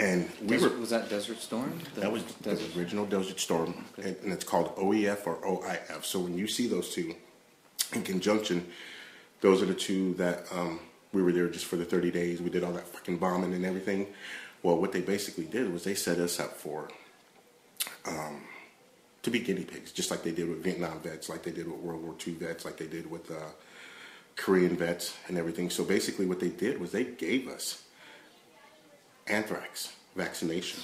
And was that Desert Storm? That was the original Desert Storm, okay. and it's called OEF or OIF. So when you see those two in conjunction, those are the two that we were there just for the 30 days. We did all that fucking bombing and everything. Well, what they basically did was they set us up for to be guinea pigs, just like they did with Vietnam vets, like they did with World War II vets, like they did with Korean vets and everything. So basically what they did was they gave us anthrax vaccination,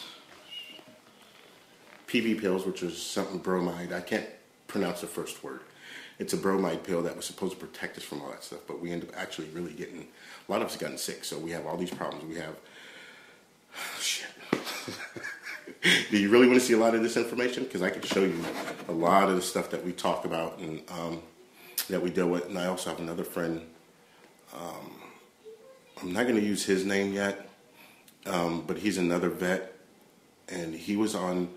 PV pills, which is something bromide. I can't pronounce the first word. It's a bromide pill that was supposed to protect us from all that stuff, but we ended up actually really getting, a lot of us gotten sick. So we have all these problems. We have, shit. Do you really want to see a lot of this information? Because I can show you a lot of the stuff that we talk about and that we deal with. And I also have another friend. I'm not going to use his name yet, but he's another vet, and he was on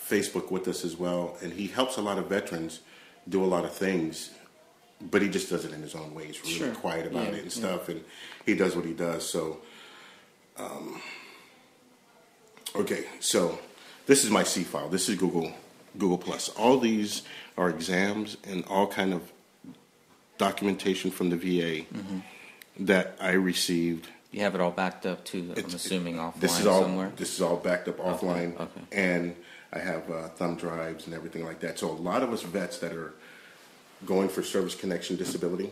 Facebook with us as well. And he helps a lot of veterans do a lot of things, but he just does it in his own way. He's really quiet about it and stuff, and he does what he does. So, okay, so this is my C file. This is Google Plus. All these are exams and all kind of documentation from the VA that I received. You have it all backed up too, I'm assuming offline somewhere? This is all backed up offline. Okay. And I have thumb drives and everything like that. So a lot of us vets that are going for service connection disability,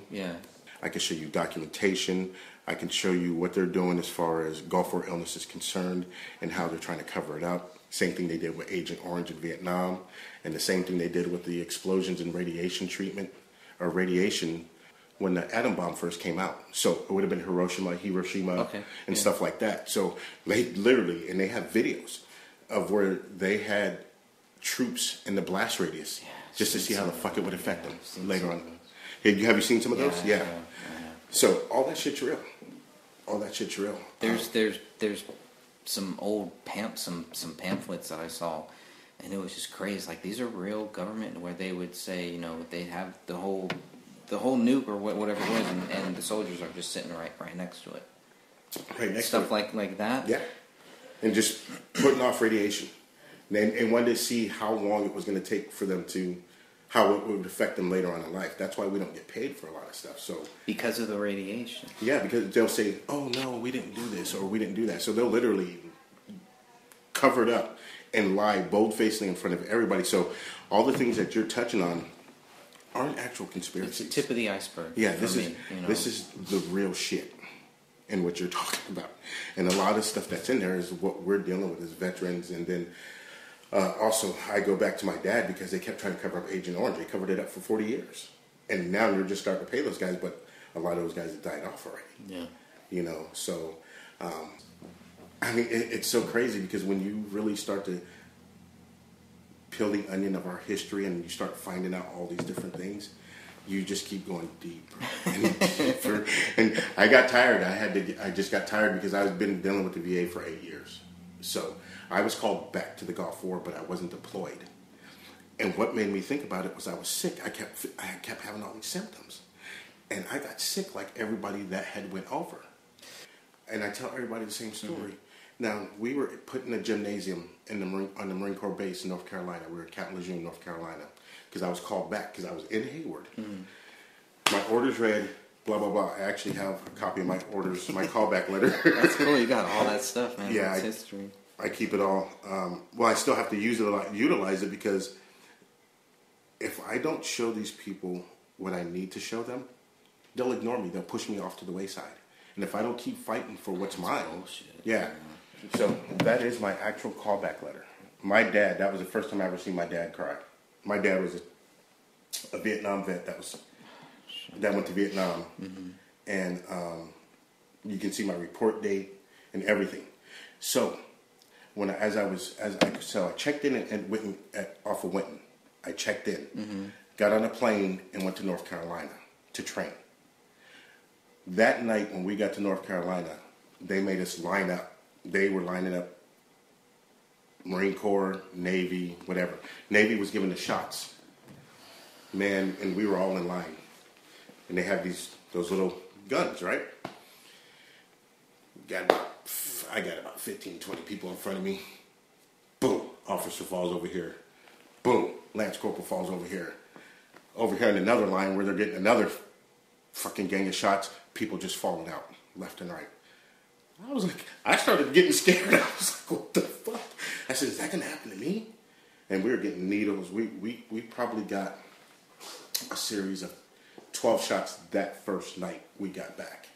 I can show you documentation. I can show you what they're doing as far as Gulf War illness is concerned and how they're trying to cover it up. Same thing they did with Agent Orange in Vietnam, and the same thing they did with the explosions and radiation treatment, or radiation, when the atom bomb first came out. So it would have been Hiroshima, and stuff like that. So they literally, and they have videos of where they had troops in the blast radius just to see how the fuck it would affect them later on. Have you seen some of those? Yeah. So all that shit's real. All that shit's real. There's some old some pamphlets that I saw, and it was just crazy. Like, these are real government, where they would say, you know, they have the whole nuke or whatever it was, and the soldiers are just sitting right next to it. Right next Stuff to it. like that. Yeah, and just putting off radiation, and wanted to see how long it was going to take for them to, how it would affect them later on in life. That's why we don't get paid for a lot of stuff. So because of the radiation. Yeah, because they'll say, "Oh no, we didn't do this," or "We didn't do that." So they'll literally cover it up and lie bold-facedly in front of everybody. So all the things that you're touching on aren't actual conspiracies. It's the tip of the iceberg. Yeah, this is the real shit in what you're talking about. And a lot of stuff that's in there is what we're dealing with as veterans. And then also, I go back to my dad, because they kept trying to cover up Agent Orange. They covered it up for 40 years. And now you're just starting to pay those guys, but a lot of those guys have died off already. Yeah. You know, so, I mean, it's so crazy, because when you really start to peel the onion of our history and you start finding out all these different things, you just keep going deeper and deeper. And I got tired. I just got tired, because I've been dealing with the VA for 8 years. So I was called back to the Gulf War, but I wasn't deployed. And what made me think about it was I was sick. I kept having all these symptoms. And I got sick like everybody that had went over. And I tell everybody the same story. Mm-hmm. Now, we were put in a gymnasium on the Marine Corps base in North Carolina. We were at Camp Lejeune, North Carolina, because I was called back because I was in Hayward. Mm-hmm. My orders read, blah, blah, blah. I actually have a copy of my orders, my callback letter. That's cool. You got all that stuff, man. Yeah, That's history. I keep it all. Well, I still have to utilize it, because if I don't show these people what I need to show them, they'll ignore me. They'll push me off to the wayside. And if I don't keep fighting for what's mine, yeah. So that is my actual callback letter. My dad, that was the first time I ever seen my dad cry. My dad was a Vietnam vet that went to Vietnam. Mm-hmm. And you can see my report date and everything. So I checked in at Winton, off of Winton. I checked in, got on a plane, and went to North Carolina to train. That night when we got to North Carolina, they made us line up. They were lining up, Marine Corps, Navy, whatever. Navy was giving the shots, man, and we were all in line. And they have those little guns, right? Got about, I got about 15, 20 people in front of me. Boom, officer falls over here. Boom, Lance Corporal falls over here. Over here in another line where they're getting another fucking gang of shots, people just falling out left and right. I started getting scared. I was like, what the fuck? I said, is that going to happen to me? And we were getting needles. We probably got a series of 12 shots that first night we got back.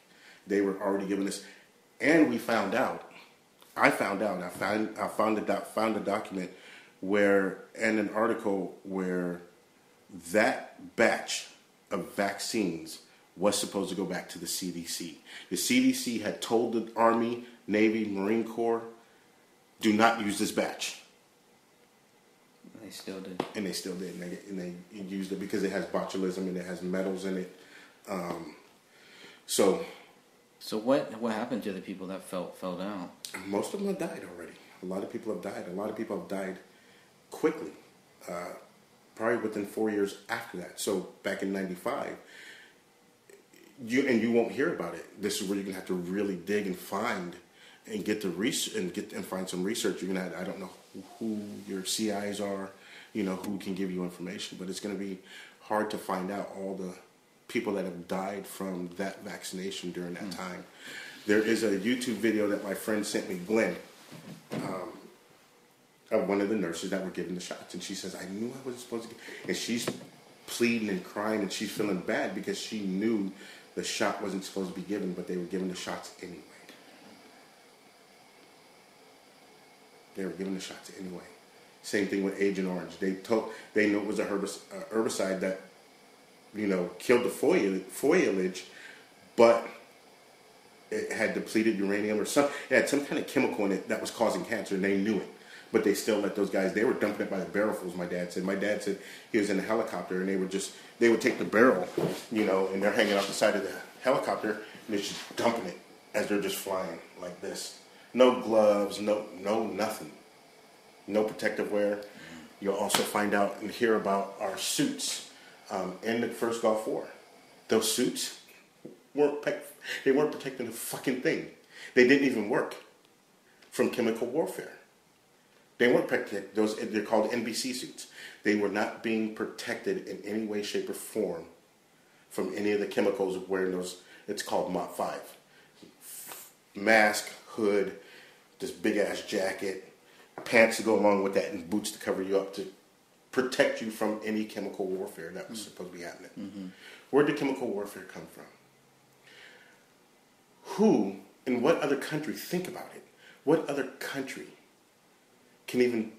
They were already giving us, and we found out. I found a document where, and an article where that batch of vaccines was supposed to go back to the CDC. The CDC had told the Army, Navy, Marine Corps, do not use this batch. They still did. And they still did. And they used it because it has botulism and it has metals in it. So what happened to the people that fell down? Most of them have died already. A lot of people have died. A lot of people have died quickly. Probably within 4 years after that. So back in 95, you won't hear about it. This is where you're gonna have to really dig and find and get the and find some research. You're gonna I don't know who your CIs are, who can give you information, but it's gonna be hard to find out all the people that have died from that vaccination during that time. There is a YouTube video that my friend sent me, Glenn, of one of the nurses that were giving the shots, and she says, I knew I wasn't supposed to get, and she's pleading and crying, and she's feeling bad because she knew the shot wasn't supposed to be given, but they were giving the shots anyway. They were giving the shots anyway. Same thing with Agent Orange. They knew it was a herbicide that, killed the foliage, but it had depleted uranium or something. It had some kind of chemical in it that was causing cancer, and they knew it. But they still let those guys, they were dumping it by the barrelfuls, my dad said. My dad said he was in a helicopter, and they would take the barrel, and they're hanging off the side of the helicopter, and they're just dumping it as they're just flying like this. No gloves, no nothing. No protective wear. You'll also find out and hear about our suits in the first Gulf War. Those suits weren't protecting a fucking thing. They didn't even work from chemical warfare. They weren't protected. They're called NBC suits. They were not being protected in any way, shape, or form from any of the chemicals wearing those. It's called Mach 5. Mask, hood, this big ass jacket, pants to go along with that, and boots to cover you up to protect you from any chemical warfare that was supposed to be happening. Mm-hmm. Where did chemical warfare come from? Who, in what other country, think about it, what other country can even,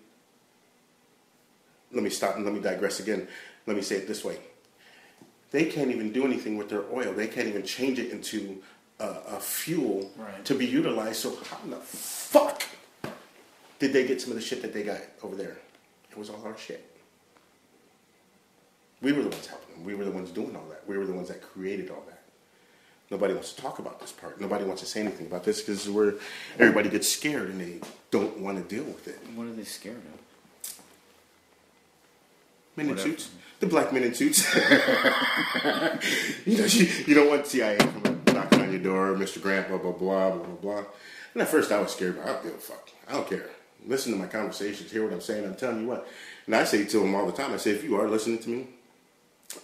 let me stop and let me digress again. Let me say it this way. They can't even do anything with their oil. They can't even change it into a fuel to be utilized. So how in the fuck did they get some of the shit that they got over there? It was all our shit. We were the ones helping them. We were the ones doing all that. We were the ones that created all that. Nobody wants to talk about this part. Nobody wants to say anything about this because this is where everybody gets scared and they don't want to deal with it. What are they scared of? Men in suits. The black men in suits. You don't want CIA coming knocking on your door, Mr. Grant, blah, blah, blah, blah, blah, blah. And at first I was scared, but I don't give a fuck. I don't care. Listen to my conversations, hear what I'm saying. I'm telling you what. And I say to them all the time, I say, if you are listening to me,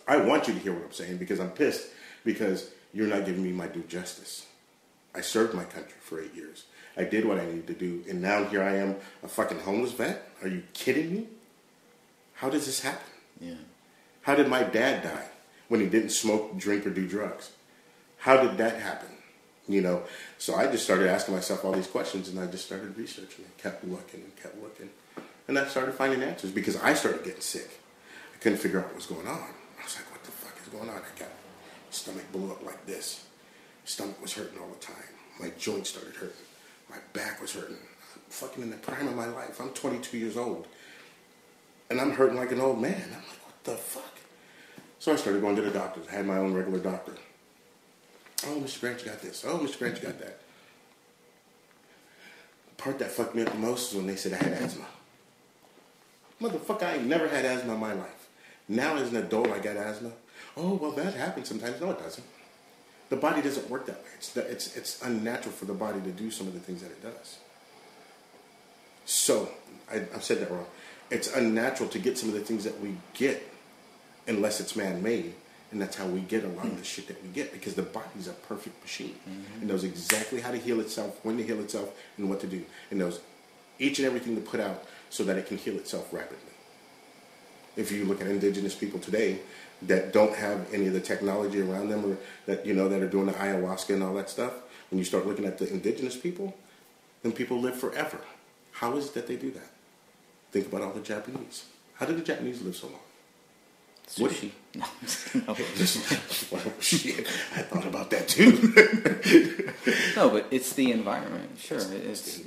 I want you to hear what I'm saying because I'm pissed because you're not giving me my due justice. I served my country for 8 years. I did what I needed to do. And now here I am, a fucking homeless vet? Are you kidding me? How does this happen? Yeah. How did my dad die when he didn't smoke, drink, or do drugs? How did that happen? So I just started asking myself all these questions, and I just started researching and kept looking. And I started finding answers because I started getting sick. I couldn't figure out what was going on. I was like, what the fuck is going on? My stomach blew up like this. Stomach was hurting all the time. My joints started hurting. My back was hurting. I'm fucking in the prime of my life. I'm 22 years old. And I'm hurting like an old man. I'm like, what the fuck? So I started going to the doctors. I had my own regular doctor. Oh, Mr. Grant, you got this. Oh, Mr. Grant, you got that. The part that fucked me up the most is when they said I had asthma. Motherfucker, I ain't never had asthma in my life. Now as an adult, I got asthma. Oh, well, that happens sometimes. No, it doesn't. The body doesn't work that way. It's unnatural for the body to do some of the things that it does. So, I said that wrong. It's unnatural to get some of the things that we get unless it's man-made. And that's how we get a lot of the shit that we get, because the body's a perfect machine. It knows exactly how to heal itself, when to heal itself, and what to do. It knows each and everything to put out so that it can heal itself rapidly. If you look at indigenous people today that don't have any of the technology around them, or that, you know, that are doing the ayahuasca and all that stuff, when you start looking at the indigenous people, then people live forever. How is it that they do that? Think about all the Japanese. How did the Japanese live so long? Sushi. No. Well, shit, I thought about that too. No, but it's the environment. Sure, it's